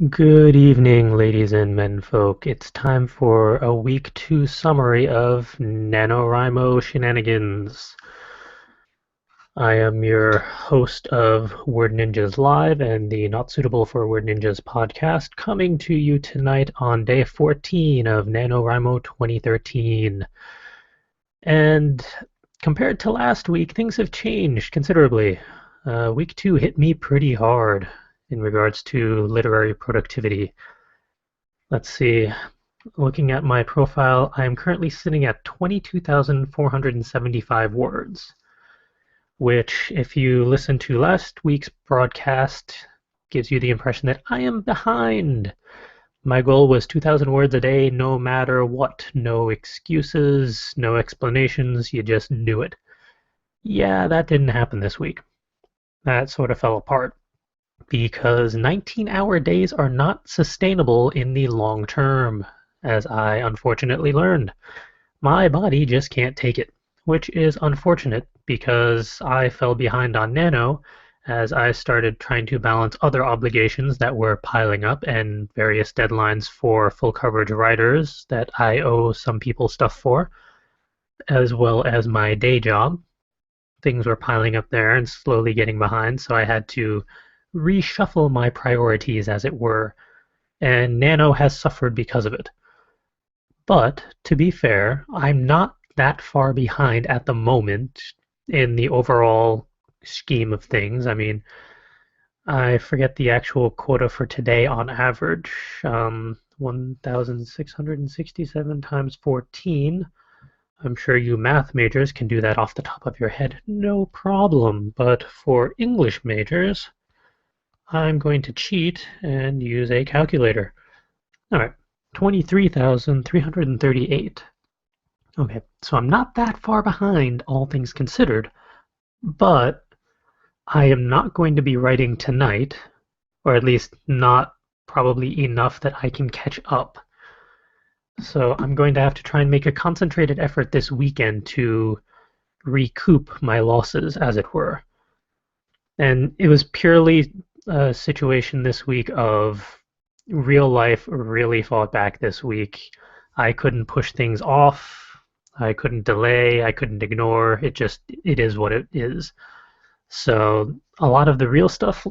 Good evening, ladies and menfolk. It's time for a week 2 summary of NaNoWriMo shenanigans. I am your host of Word Ninjas Live and the Not Suitable for Word Ninjas podcast, coming to you tonight on day 14 of NaNoWriMo 2013. And compared to last week, things have changed considerably. Week 2 hit me pretty hard in regards to literary productivity. Let's see. Looking at my profile, I am currently sitting at 22,475 words, which, if you listen to last week's broadcast, gives you the impression that I am behind. My goal was 2,000 words a day, no matter what. No excuses, no explanations, you just do it. Yeah, that didn't happen this week. That sort of fell apart because 19-hour days are not sustainable in the long term, as I unfortunately learned. My body just can't take it, which is unfortunate because I fell behind on NaNo as I started trying to balance other obligations that were piling up and various deadlines for full coverage writers that I owe some people stuff for, as well as my day job. Things were piling up there and slowly getting behind, so I had to reshuffle my priorities, as it were, and NaNo has suffered because of it. But to be fair, I'm not that far behind at the moment in the overall scheme of things. I mean, I forget the actual quota for today on average. 1,667 times 14. I'm sure you math majors can do that off the top of your head, no problem. But for English majors, I'm going to cheat and use a calculator. All right, 23,338. Okay, so I'm not that far behind, all things considered, but I am not going to be writing tonight, or at least not probably enough that I can catch up. So I'm going to have to try and make a concentrated effort this weekend to recoup my losses, as it were. And it was purely a situation this week of real life really fought back this week. I couldn't push things off. I couldn't delay. I couldn't ignore. It is what it is. So a lot of the real stuff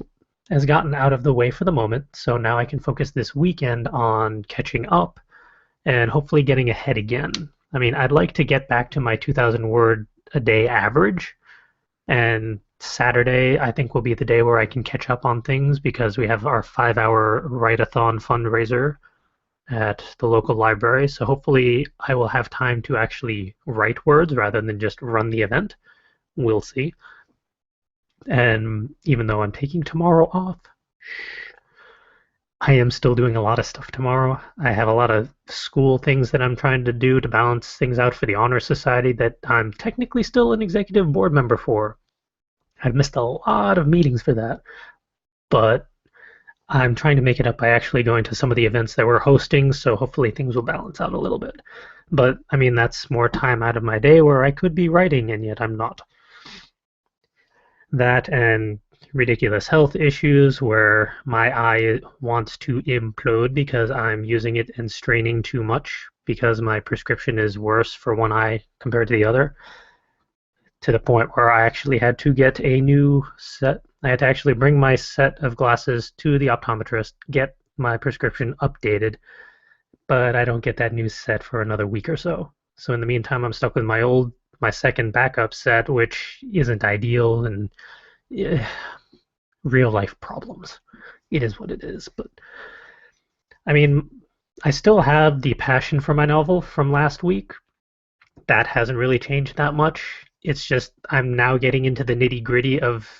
has gotten out of the way for the moment. So now I can focus this weekend on catching up and hopefully getting ahead again. I mean, I'd like to get back to my 2,000 word a day average, and Saturday I think will be the day where I can catch up on things because we have our 5-hour write-a-thon fundraiser at the local library. So hopefully I will have time to actually write words rather than just run the event. We'll see. And even though I'm taking tomorrow off, I am still doing a lot of stuff tomorrow. I have a lot of school things that I'm trying to do to balance things out for the Honor Society that I'm technically still an executive board member for. I've missed a lot of meetings for that, but I'm trying to make it up by actually going to some of the events that we're hosting, so hopefully things will balance out a little bit. But, I mean, that's more time out of my day where I could be writing, and yet I'm not. That and ridiculous health issues where my eye wants to implode because I'm using it and straining too much because my prescription is worse for one eye compared to the other, to the point where I actually had to get a new set. I had to actually bring my set of glasses to the optometrist, get my prescription updated, but I don't get that new set for another week or so. So in the meantime, I'm stuck with my second backup set, which isn't ideal, and real life problems. It is what it is. But I mean, I still have the passion for my novel from last week. That hasn't really changed that much. It's just I'm now getting into the nitty gritty of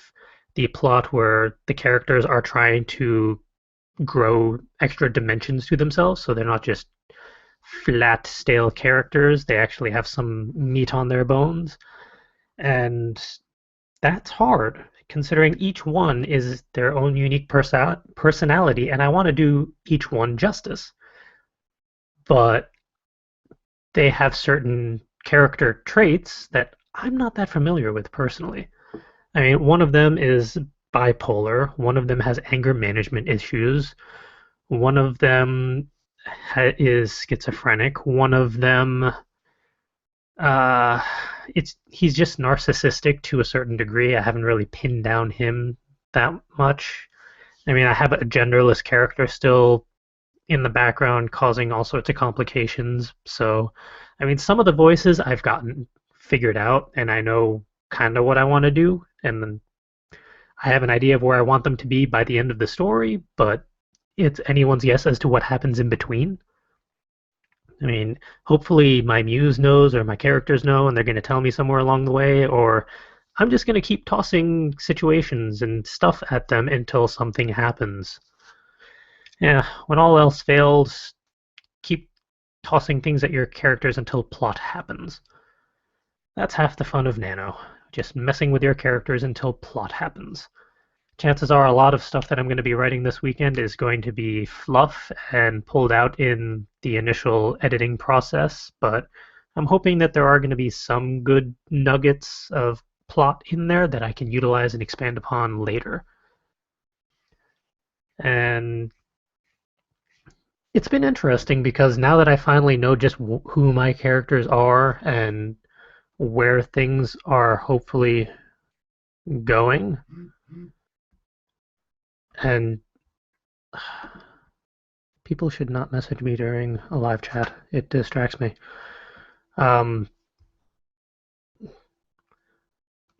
the plot where the characters are trying to grow extra dimensions to themselves, so they're not just flat, stale characters. They actually have some meat on their bones. And that's hard, considering each one is their own unique personality, and I want to do each one justice. But they have certain character traits that I'm not that familiar with personally. I mean, one of them is bipolar, one of them has anger management issues, One of them is schizophrenic. One of them, uh, he's just narcissistic to a certain degree. I haven't really pinned down him that much. I mean, I have a genderless character still in the background causing all sorts of complications. So, I mean, some of the voices I've gotten figured out, and I know kind of what I want to do, and then I have an idea of where I want them to be by the end of the story, but it's anyone's guess as to what happens in between. I mean, hopefully my muse knows or my characters know, and they're going to tell me somewhere along the way, or I'm just going to keep tossing situations and stuff at them until something happens. Yeah, when all else fails, keep tossing things at your characters until plot happens. That's half the fun of NaNo, just messing with your characters until plot happens. Chances are a lot of stuff that I'm going to be writing this weekend is going to be fluff and pulled out in the initial editing process, but I'm hoping that there are going to be some good nuggets of plot in there that I can utilize and expand upon later. And it's been interesting because now that I finally know just who my characters are and where things are hopefully going, and people should not message me during a live chat. It distracts me.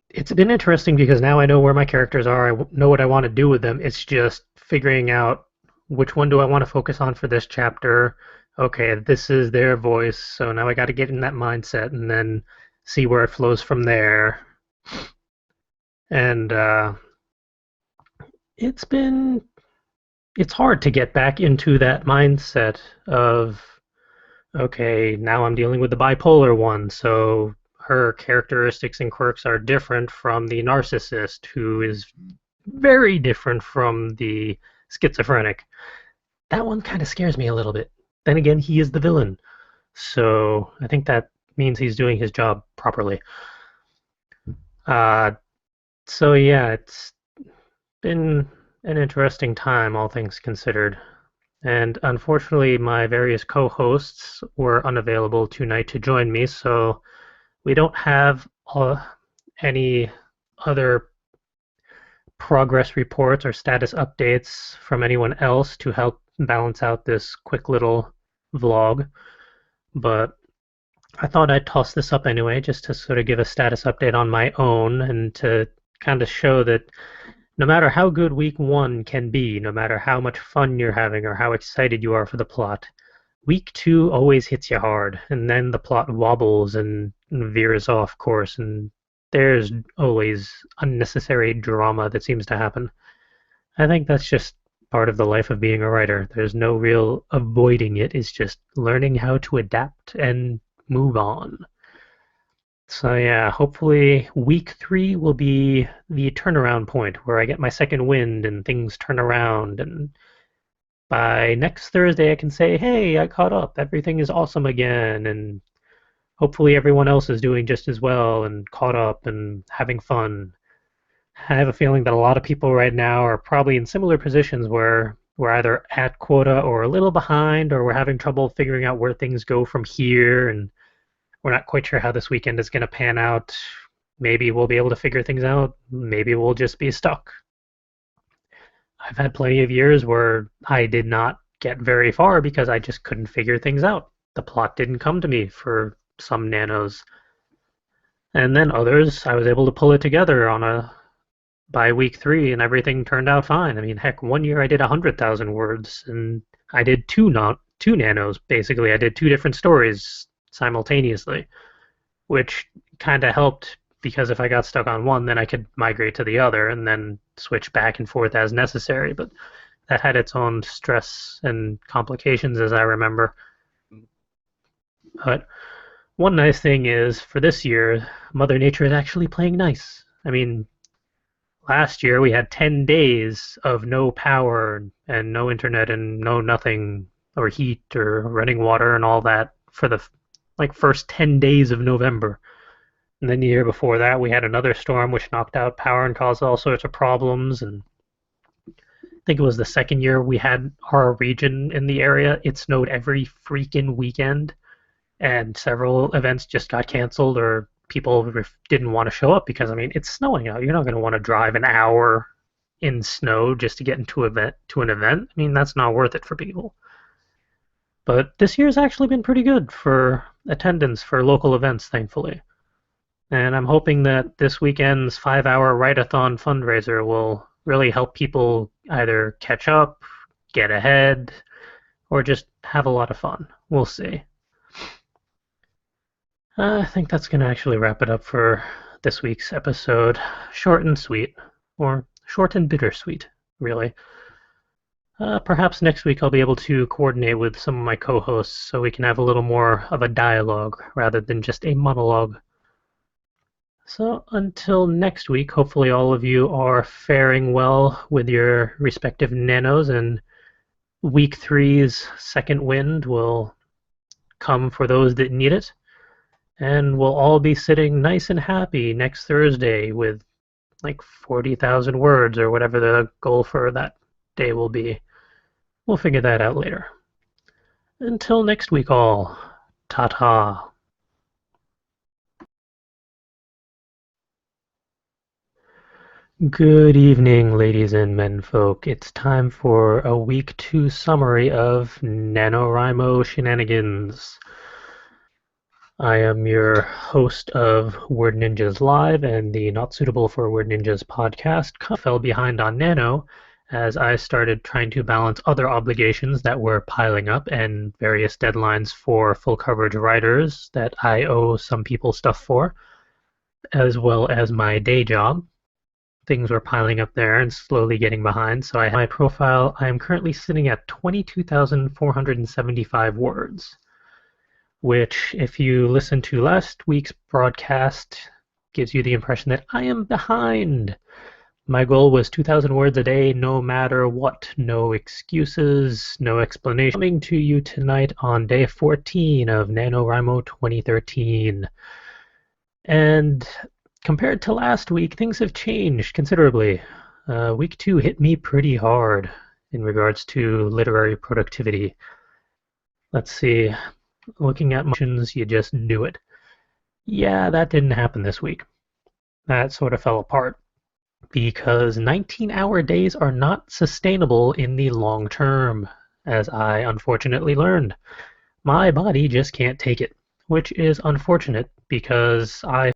It's been interesting because now I know where my characters are. I know what I want to do with them. It's just figuring out which one do I want to focus on for this chapter. Okay, this is their voice, so now I got to get in that mindset and then see where it flows from there. And it's hard to get back into that mindset of, okay, now I'm dealing with the bipolar one, so her characteristics and quirks are different from the narcissist, who is very different from the schizophrenic. That one kind of scares me a little bit. Then again, he is the villain, so I think that means he's doing his job properly. Uh, so yeah, it's been an interesting time, all things considered. And unfortunately, my various co-hosts were unavailable tonight to join me, so we don't have any other progress reports or status updates from anyone else to help balance out this quick little vlog. But I thought I'd toss this up anyway, just to sort of give a status update on my own and to kind of show that no matter how good week one can be, no matter how much fun you're having or how excited you are for the plot, week two always hits you hard, and then the plot wobbles and veers off course, and there's always unnecessary drama that seems to happen. I think that's just part of the life of being a writer. There's no real avoiding it, it's just learning how to adapt and move on. So yeah, hopefully week three will be the turnaround point where I get my second wind and things turn around, and by next Thursday I can say, hey, I caught up, everything is awesome again, and hopefully everyone else is doing just as well and caught up and having fun. I have a feeling that a lot of people right now are probably in similar positions where we're either at quota or a little behind, or we're having trouble figuring out where things go from here, and we're not quite sure how this weekend is going to pan out. Maybe we'll be able to figure things out. Maybe we'll just be stuck. I've had plenty of years where I did not get very far because I just couldn't figure things out. The plot didn't come to me for some nanos. And then others, I was able to pull it together by week three, and everything turned out fine. I mean, heck, one year I did 100,000 words, and I did two nanos, basically. I did two different stories simultaneously, which kind of helped because if I got stuck on one, then I could migrate to the other and then switch back and forth as necessary. But that had its own stress and complications, as I remember. But one nice thing is, for this year, Mother Nature is actually playing nice. I mean, last year we had 10 days of no power and no internet and no nothing, or heat or running water and all that for the first 10 days of November. And then the year before that, we had another storm which knocked out power and caused all sorts of problems. And think it was the second year we had our region in the area, it snowed every freaking weekend, and several events just got canceled or people didn't want to show up because, I mean, it's snowing out. You're not going to want to drive an hour in snow just to get to an event. I mean, that's not worth it for people. But this year's actually been pretty good for attendance for local events, thankfully. And I'm hoping that this weekend's 5-hour write-a-thon fundraiser will really help people either catch up, get ahead, or just have a lot of fun. We'll see. I think that's going to actually wrap it up for this week's episode. Short and sweet, or short and bittersweet, really. Perhaps next week I'll be able to coordinate with some of my co-hosts so we can have a little more of a dialogue rather than just a monologue. So until next week, hopefully all of you are faring well with your respective nanos, and week 3's second wind will come for those that need it. And we'll all be sitting nice and happy next Thursday with like 40,000 words or whatever the goal for that day will be. We'll figure that out later. Until next week all, ta-ta. Good evening, ladies and menfolk. It's time for a week 2 summary of NaNoWriMo shenanigans. I am your host of Word Ninjas Live and the Not Suitable for Word Ninjas podcast. I fell behind on NaNo as I started trying to balance other obligations that were piling up and various deadlines for full coverage writers that I owe some people stuff for, as well as my day job. Things were piling up there and slowly getting behind, so I have my profile. I am currently sitting at 22,475 words, which, if you listen to last week's broadcast, gives you the impression that I am behind. My goal was 2,000 words a day, no matter what. No excuses, no explanation. Coming to you tonight on day 14 of NaNoWriMo 2013. And compared to last week, things have changed considerably. Week 2 hit me pretty hard in regards to literary productivity. Let's see. Looking at motions, you just do it. Yeah, that didn't happen this week. That sort of fell apart because 19-hour days are not sustainable in the long term, as I unfortunately learned. My body just can't take it, which is unfortunate because I